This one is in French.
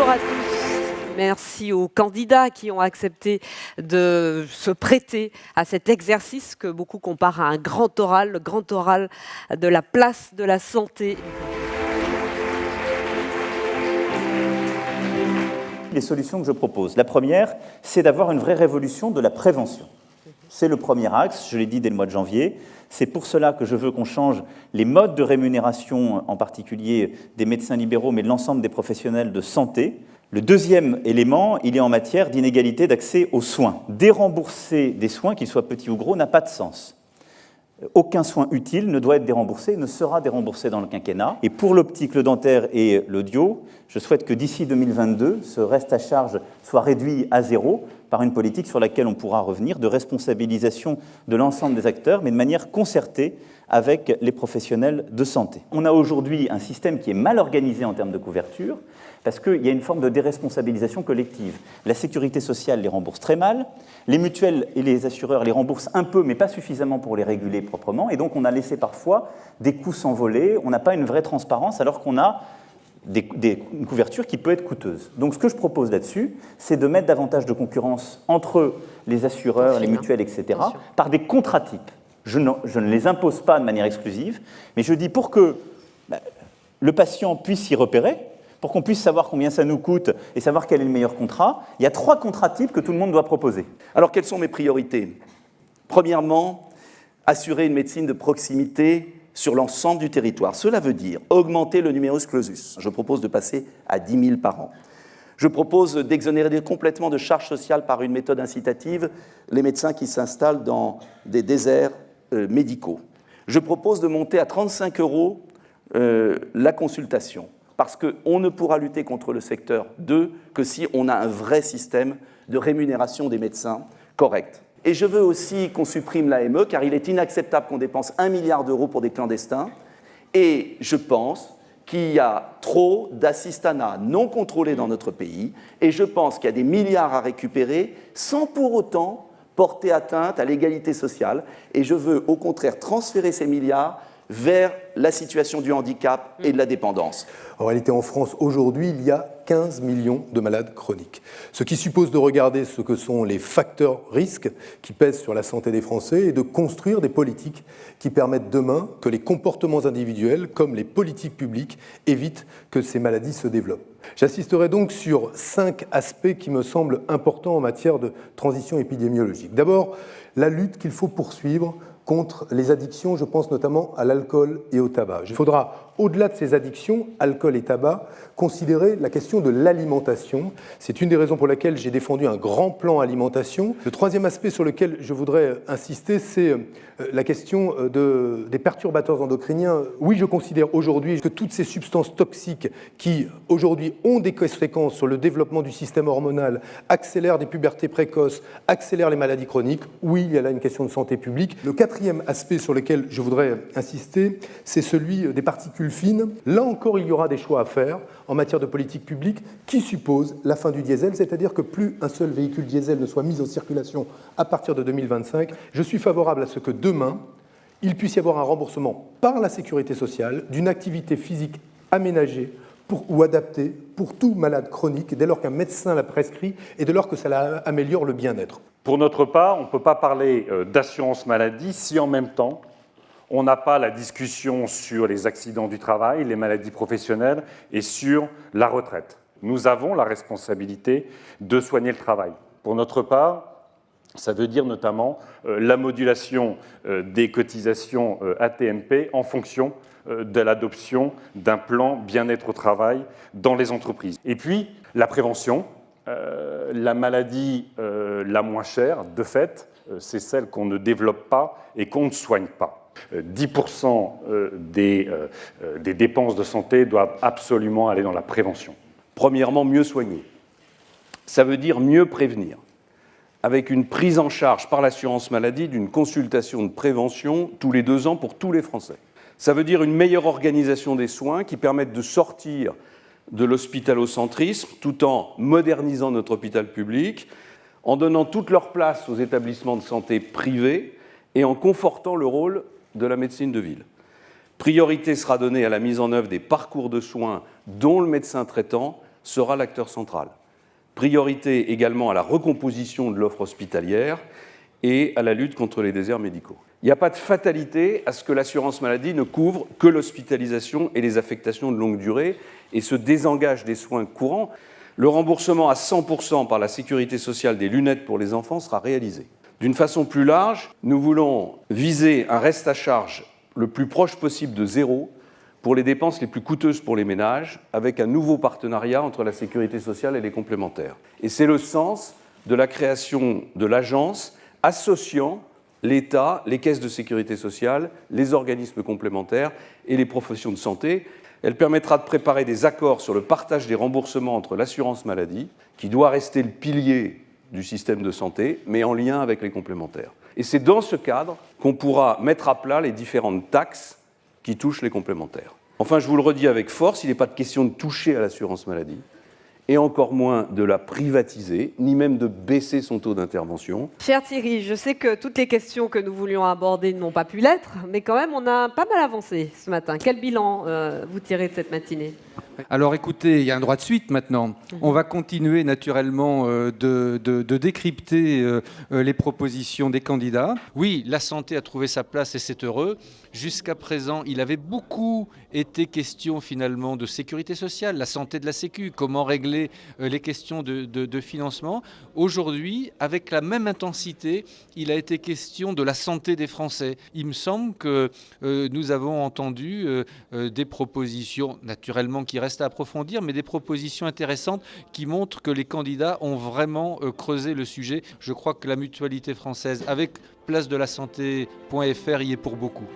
Bonjour à tous. Merci aux candidats qui ont accepté de se prêter à cet exercice que beaucoup comparent à un grand oral, le grand oral de la place de la santé. Les solutions que je propose. La première, c'est d'avoir une vraie révolution de la prévention. C'est le premier axe, je l'ai dit dès le mois de janvier. C'est pour cela que je veux qu'on change les modes de rémunération, en particulier des médecins libéraux, mais de l'ensemble des professionnels de santé. Le deuxième élément, il est en matière d'inégalité d'accès aux soins. Dérembourser des soins, qu'ils soient petits ou gros, n'a pas de sens. Aucun soin utile ne doit être déremboursé, ne sera déremboursé dans le quinquennat. Et pour l'optique, le dentaire et l'audio, je souhaite que d'ici 2022, ce reste à charge soit réduit à zéro par une politique sur laquelle on pourra revenir, de responsabilisation de l'ensemble des acteurs, mais de manière concertée avec les professionnels de santé. On a aujourd'hui un système qui est mal organisé en termes de couverture, parce qu'il y a une forme de déresponsabilisation collective. La sécurité sociale les rembourse très mal, les mutuelles et les assureurs les remboursent un peu, mais pas suffisamment pour les réguler proprement, et donc on a laissé parfois des coûts s'envoler, on n'a pas une vraie transparence, alors qu'on a une couverture qui peut être coûteuse. Donc ce que je propose là-dessus, c'est de mettre davantage de concurrence entre les assureurs, les mutuelles, etc., par des contrats types. Je ne les impose pas de manière exclusive, mais je dis pour que le patient puisse s'y repérer, pour qu'on puisse savoir combien ça nous coûte et savoir quel est le meilleur contrat, il y a 3 contrats types que tout le monde doit proposer. Alors, quelles sont mes priorités? Premièrement, assurer une médecine de proximité sur l'ensemble du territoire. Cela veut dire augmenter le numerus clausus. Je propose de passer à 10 000 par an. Je propose d'exonérer complètement de charges sociales par une méthode incitative les médecins qui s'installent dans des déserts médicaux. Je propose de monter à 35 € la consultation, parce qu'on ne pourra lutter contre le secteur 2 que si on a un vrai système de rémunération des médecins correct. Et je veux aussi qu'on supprime l'AME, car il est inacceptable qu'on dépense 1 milliard d'euros pour des clandestins. Et je pense qu'il y a trop d'assistanat non contrôlé dans notre pays, et je pense qu'il y a des milliards à récupérer sans pour autant porter atteinte à l'égalité sociale. Et je veux au contraire transférer ces milliards vers la situation du handicap et de la dépendance. En réalité, en France, aujourd'hui, il y a 15 millions de malades chroniques. Ce qui suppose de regarder ce que sont les facteurs risques qui pèsent sur la santé des Français et de construire des politiques qui permettent demain que les comportements individuels, comme les politiques publiques, évitent que ces maladies se développent. J'insisterai donc sur 5 aspects qui me semblent importants en matière de transition épidémiologique. D'abord, la lutte qu'il faut poursuivre contre les addictions, je pense notamment à l'alcool et au tabac. Il faudra, au-delà de ces addictions, alcool et tabac, considérer la question de l'alimentation. C'est une des raisons pour laquelle j'ai défendu un grand plan alimentation. Le troisième aspect sur lequel je voudrais insister, c'est la question des perturbateurs endocriniens. Oui, je considère aujourd'hui que toutes ces substances toxiques qui, aujourd'hui, ont des conséquences sur le développement du système hormonal, accélèrent des pubertés précoces, accélèrent les maladies chroniques. Oui, il y a là une question de santé publique. Le quatrième aspect sur lequel je voudrais insister, c'est celui des particules fines. Là encore, il y aura des choix à faire en matière de politique publique qui suppose la fin du diesel, c'est-à-dire que plus un seul véhicule diesel ne soit mis en circulation à partir de 2025. Je suis favorable à ce que demain, il puisse y avoir un remboursement par la sécurité sociale d'une activité physique aménagée ou adaptée pour tout malade chronique, dès lors qu'un médecin la prescrit et dès lors que cela améliore le bien-être. Pour notre part, on ne peut pas parler d'assurance maladie si en même temps, on n'a pas la discussion sur les accidents du travail, les maladies professionnelles et sur la retraite. Nous avons la responsabilité de soigner le travail. Pour notre part, ça veut dire notamment la modulation des cotisations AT-MP en fonction de l'adoption d'un plan bien-être au travail dans les entreprises. Et puis, la prévention, la maladie la moins chère, de fait, c'est celle qu'on ne développe pas et qu'on ne soigne pas. 10% des dépenses de santé doivent absolument aller dans la prévention. Premièrement, mieux soigner. Ça veut dire mieux prévenir, avec une prise en charge par l'assurance maladie d'une consultation de prévention tous les 2 ans pour tous les Français. Ça veut dire une meilleure organisation des soins qui permettent de sortir de l'hospitalocentrisme tout en modernisant notre hôpital public, en donnant toute leur place aux établissements de santé privés et en confortant le rôle de la médecine de ville. Priorité sera donnée à la mise en œuvre des parcours de soins dont le médecin traitant sera l'acteur central. Priorité également à la recomposition de l'offre hospitalière et à la lutte contre les déserts médicaux. Il n'y a pas de fatalité à ce que l'assurance maladie ne couvre que l'hospitalisation et les affectations de longue durée et se désengage des soins courants. Le remboursement à 100% par la sécurité sociale des lunettes pour les enfants sera réalisé. D'une façon plus large, nous voulons viser un reste à charge le plus proche possible de zéro pour les dépenses les plus coûteuses pour les ménages, avec un nouveau partenariat entre la sécurité sociale et les complémentaires. Et c'est le sens de la création de l'agence associant l'État, les caisses de sécurité sociale, les organismes complémentaires et les professions de santé. Elle permettra de préparer des accords sur le partage des remboursements entre l'assurance maladie, qui doit rester le pilier du système de santé, mais en lien avec les complémentaires. Et c'est dans ce cadre qu'on pourra mettre à plat les différentes taxes qui touchent les complémentaires. Enfin, je vous le redis avec force, il n'est pas de question de toucher à l'assurance maladie, et encore moins de la privatiser, ni même de baisser son taux d'intervention. Cher Thierry, je sais que toutes les questions que nous voulions aborder n'ont pas pu l'être, mais quand même, on a pas mal avancé ce matin. Quel bilan vous tirez de cette matinée ? Alors écoutez, il y a un droit de suite maintenant. On va continuer naturellement de décrypter les propositions des candidats. Oui, la santé a trouvé sa place et c'est heureux. Jusqu'à présent, il avait beaucoup été question finalement de sécurité sociale, la santé de la Sécu, comment régler les questions de financement. Aujourd'hui, avec la même intensité, il a été question de la santé des Français. Il me semble que nous avons entendu des propositions naturellement qui restent à approfondir, mais des propositions intéressantes qui montrent que les candidats ont vraiment creusé le sujet. Je crois que la Mutualité française, avec placedelasante.fr, y est pour beaucoup.